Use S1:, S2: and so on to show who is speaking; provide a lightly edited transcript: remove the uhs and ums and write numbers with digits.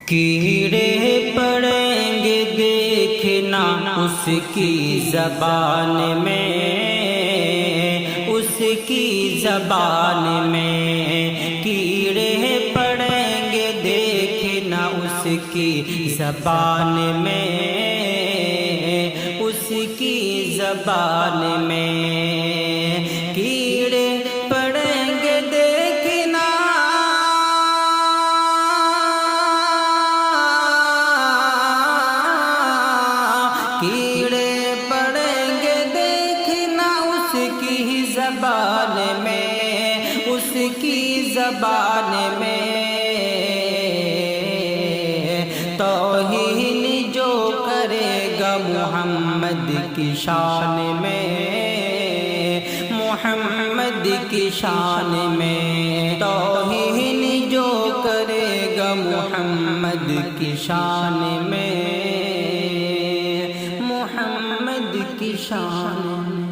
S1: کیڑے پڑیں گے دیکھنا اس کی زبان میں، اس کی زبان میں کیڑے پڑیں گے دیکھنا اس کی زبان میں، اس کی زبان میں کیڑے پڑیں گے دیکھنا کیڑے پڑیں گے دیکھنا اس کی زبان میں، اس کی زبان میں توہین جو کرے گا محمد کی شان میں، محمد کی شان میں توہین جو کرے گا محمد کی شان میں، محمد کی شان میں